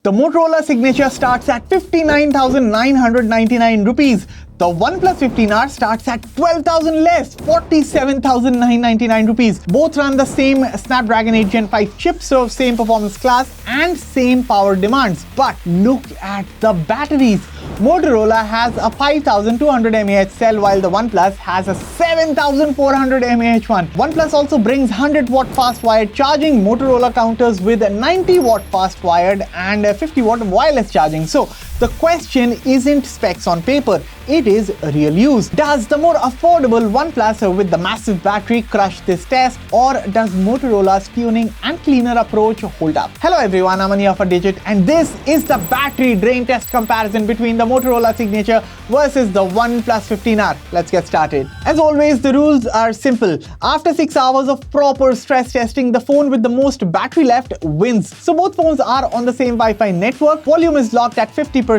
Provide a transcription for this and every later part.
The Motorola Signature starts at 59,999 rupees. The OnePlus 15R starts at 12,000 less, 47,999 rupees. Both run the same Snapdragon 8 Gen 5 chip, so same performance class and same power demands. But look at the batteries. Motorola has a 5200 mAh cell while the OnePlus has a 7400 mAh one. OnePlus also brings 100 watt fast wired charging. Motorola counters with 90 watt fast wired and 50 watt wireless charging. So the question isn't specs on paper, it is real use. Does the more affordable OnePlus with the massive battery crush this test, or does Motorola's tuning and cleaner approach hold up? Hello everyone, I'm Ania for Digit, and this is the battery drain test comparison between the Motorola Signature versus the OnePlus 15R. Let's get started. As always, the rules are simple. After 6 hours of proper stress testing, the phone with the most battery left wins. So both phones are on the same Wi-Fi network. Volume is locked at 50%.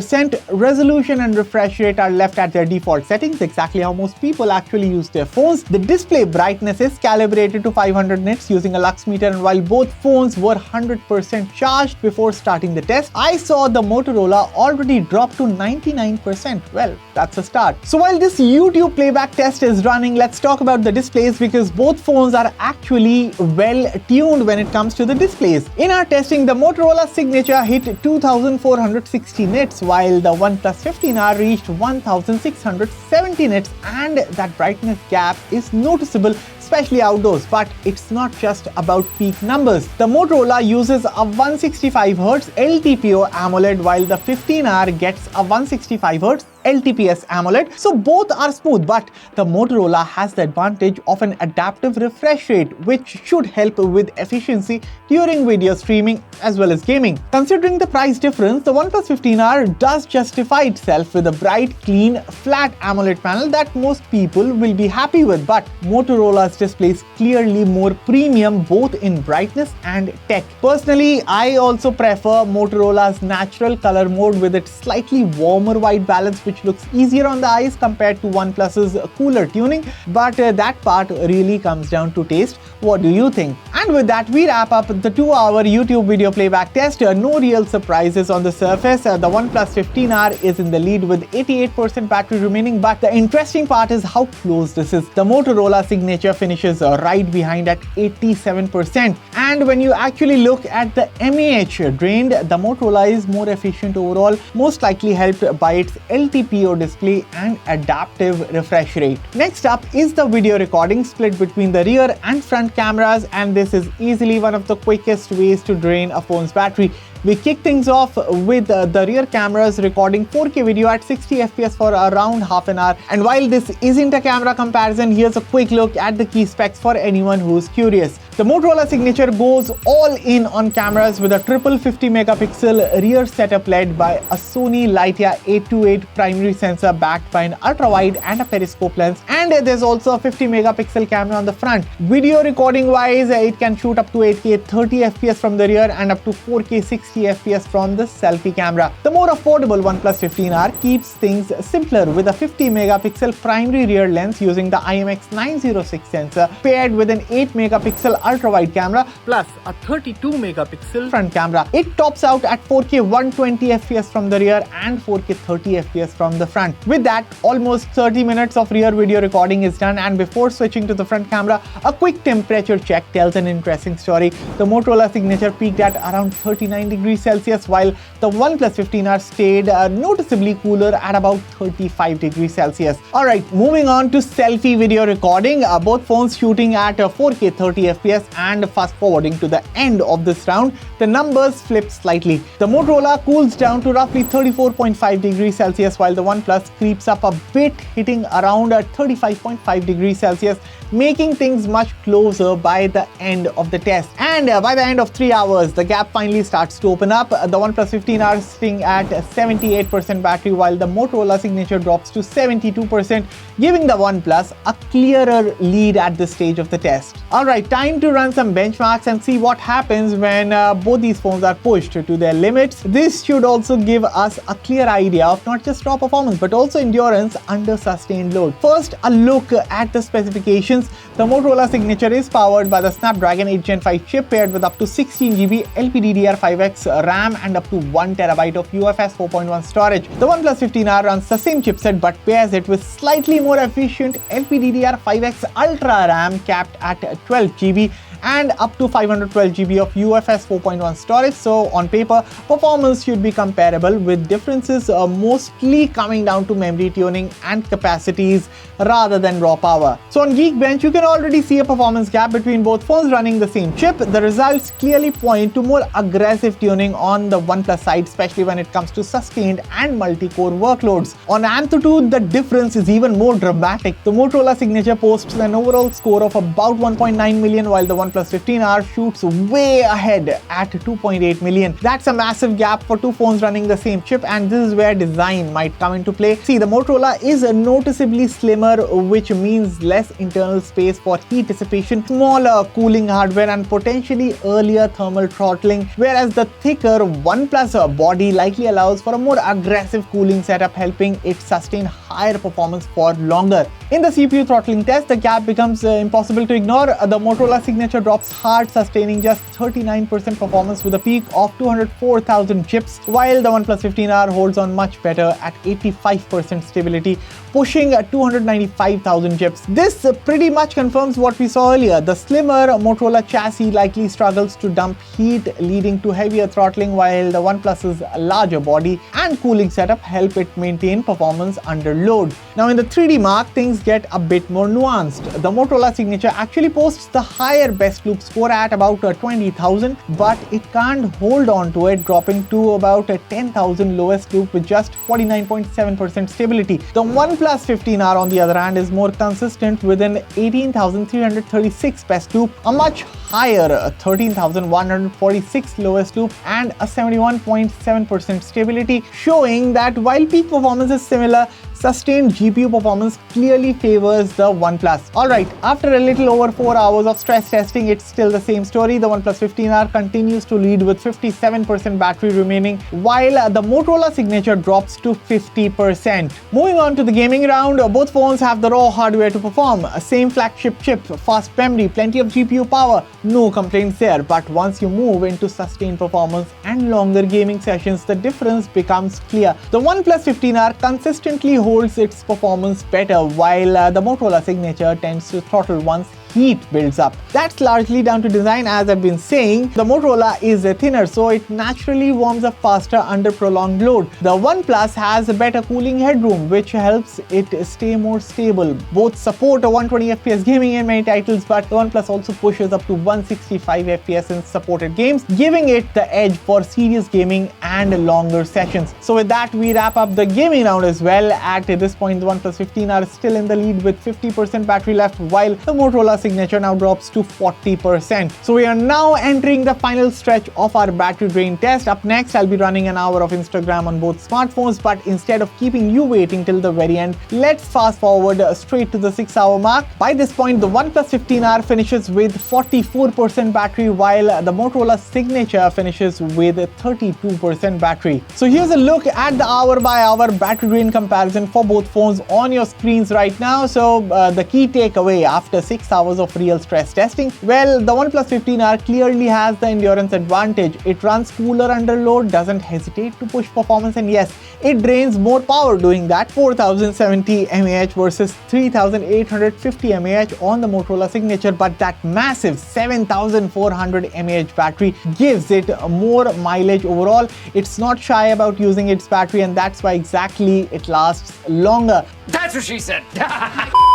Resolution and refresh rate are left at their default settings, exactly how most people actually use their phones. The display brightness is calibrated to 500 nits using a lux meter, and while both phones were 100% charged before starting the test, I saw the Motorola already drop to 99%. Well, that's a start. So while this YouTube playback test is running, let's talk about the displays because both phones are actually well tuned when it comes to the displays. In our testing, the Motorola Signature hit 2460 nits while the OnePlus 15R reached 1670 nits, and that brightness gap is noticeable, especially outdoors. But it's not just about peak numbers. The Motorola uses a 165Hz LTPO AMOLED while the 15R gets a 165Hz LTPS AMOLED. So both are smooth, but the Motorola has the advantage of an adaptive refresh rate, which should help with efficiency during video streaming as well as gaming. Considering the price difference, the OnePlus 15R does justify itself with a bright, clean, flat AMOLED panel that most people will be happy with. But Motorola's display is clearly more premium both in brightness and tech. Personally, I also prefer Motorola's natural color mode with its slightly warmer white balance, which looks easier on the eyes compared to OnePlus's cooler tuning, but that part really comes down to taste. What do you think? And with that, we wrap up the 2-hour YouTube video playback test. No real surprises on the surface. The OnePlus 15R is in the lead with 88% battery remaining, but the interesting part is how close this is. The Motorola Signature finishes right behind at 87%. And when you actually look at the mAh drained, the Motorola is more efficient overall, most likely helped by its LTPO display and adaptive refresh rate. Next up is the video recording split between the rear and front cameras, and this is easily one of the quickest ways to drain a phone's battery. We kick things off with the rear cameras recording 4K video at 60 FPS for around half an hour. And while this isn't a camera comparison, here's a quick look at the key specs for anyone who's curious. The Motorola Signature goes all in on cameras with a triple 50 megapixel rear setup led by a Sony Lightya 828 primary sensor backed by an ultra-wide and a periscope lens. And there's also a 50 megapixel camera on the front. Video recording wise, it can shoot up to 8K 30 FPS from the rear and up to 4K 60 FPS from the selfie camera. The more affordable OnePlus 15R keeps things simpler with a 50 megapixel primary rear lens using the IMX906 sensor paired with an 8 megapixel ultra-wide camera plus a 32 megapixel front camera. It tops out at 4K 120 FPS from the rear and 4K 30 FPS from the front. With that, almost 30 minutes of rear video recording is done, and before switching to the front camera, a quick temperature check tells an interesting story. The Motorola Signature peaked at around 39 degrees Celsius while the OnePlus 15R stayed noticeably cooler at about 35 degrees Celsius. Alright, moving on to selfie video recording. Both phones shooting at 4K 30 FPS, and fast forwarding to the end of this round, the numbers flip slightly. The Motorola cools down to roughly 34.5 degrees Celsius while the OnePlus creeps up a bit, hitting around 35.5 degrees Celsius, making things much closer by the end of the test. And by the end of 3 hours, the gap finally starts to open up. The OnePlus 15R sitting at 78% battery while the Motorola Signature drops to 72%, giving the OnePlus a clearer lead at this stage of the test. Alright, time to run some benchmarks and see what happens when both these phones are pushed to their limits. This should also give us a clear idea of not just raw performance but also endurance under sustained load. First, a look at the specifications. The Motorola Signature is powered by the Snapdragon 8 Gen 5 chip paired with up to 16GB LPDDR5X gigs RAM and up to 1TB of UFS 4.1 storage. The OnePlus 15R runs the same chipset but pairs it with slightly more efficient LPDDR5X Ultra RAM capped at 12GB and up to 512GB of UFS 4.1 storage. So on paper, performance should be comparable, with differences mostly coming down to memory tuning and capacities rather than raw power. So on Geekbench, you can already see a performance gap between both phones running the same chip. The results clearly point to more aggressive tuning on the OnePlus side, especially when it comes to sustained and multi-core workloads. On Antutu, the difference is even more dramatic. The Motorola Signature posts an overall score of about 1.9 million, while the OnePlus 15R shoots way ahead at 2.8 million. That's a massive gap for two phones running the same chip, and this is where design might come into play. See, the Motorola is noticeably slimmer, which means less internal space for heat dissipation, smaller cooling hardware, and potentially earlier thermal throttling, whereas the thicker OnePlus body likely allows for a more aggressive cooling setup, helping it sustain higher performance for longer. In the CPU throttling test, the gap becomes impossible to ignore. The Motorola Signature drops hard, sustaining just 39% performance with a peak of 204,000 chips, while the OnePlus 15R holds on much better at 85% stability, pushing 295,000 chips. This pretty much confirms what we saw earlier. The slimmer Motorola chassis likely struggles to dump heat, leading to heavier throttling, while the OnePlus's larger body and cooling setup help it maintain performance under load. Now in the 3D Mark, things get a bit more nuanced. The Motorola Signature actually posts the higher best loop score at about 20,000, but it can't hold on to it, dropping to about 10,000 lowest loop with just 49.7% stability. The OnePlus 15R on the other hand is more consistent with an 18,336 best loop, a much higher 13,146 lowest loop, and a 71.7% stability, showing that while peak performance is similar, sustained GPU performance clearly favors the OnePlus. Alright, after a little over 4 hours of stress testing, it's still the same story. The OnePlus 15R continues to lead with 57% battery remaining, while the Motorola Signature drops to 50%. Moving on to the gaming round, both phones have the raw hardware to perform. Same flagship chip, fast memory, plenty of GPU power, no complaints there. But once you move into sustained performance and longer gaming sessions, the difference becomes clear. The OnePlus 15R consistently holds its performance better, while the Motorola Signature tends to throttle once heat builds up. That's largely down to design, as I've been saying. The Motorola is thinner, so it naturally warms up faster under prolonged load. The OnePlus has a better cooling headroom, which helps it stay more stable. Both support a 120 FPS gaming in many titles, but the OnePlus also pushes up to 165 FPS in supported games, giving it the edge for serious gaming and longer sessions. So with that, we wrap up the gaming round as well. At this point, the OnePlus 15R is still in the lead with 50% battery left, while the Motorola Signature now drops to 40%. So we are now entering the final stretch of our battery drain test. Up next, I'll be running an hour of Instagram on both smartphones, but instead of keeping you waiting till the very end, let's fast forward straight to the 6-hour mark. By this point, the OnePlus 15R finishes with 44% battery, while the Motorola Signature finishes with 32% battery. So here's a look at the hour-by-hour battery drain comparison for both phones on your screens right now. So the key takeaway after 6 hours of real stress testing, well, the OnePlus 15R clearly has the endurance advantage. It runs cooler under load, doesn't hesitate to push performance, and yes, it drains more power doing that. 4070 mAh versus 3850 mAh on the Motorola Signature, but that massive 7400 mAh battery gives it more mileage overall. It's not shy about using its battery, and that's why exactly it lasts longer. That's what she said.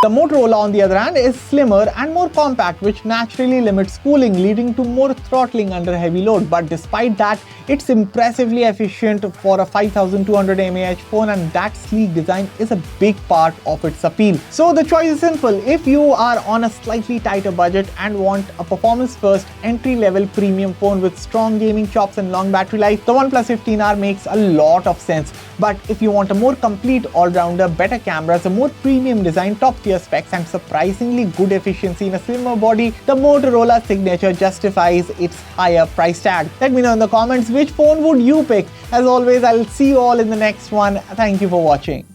The Motorola, on the other hand, is slimmer and more compact, which naturally limits cooling, leading to more throttling under heavy load. But despite that, it's impressively efficient for a 5200 mAh phone, and that sleek design is a big part of its appeal. So the choice is simple. If you are on a slightly tighter budget and want a performance-first, entry-level premium phone with strong gaming chops and long battery life, the OnePlus 15R makes a lot of sense. But if you want a more complete all-rounder, better cameras, a more premium design, top-tier specs, and surprisingly good efficiency in a slimmer body, the Motorola Signature justifies its higher price tag. Let me know in the comments which phone would you pick. As always, I'll see you all in the next one. Thank you for watching.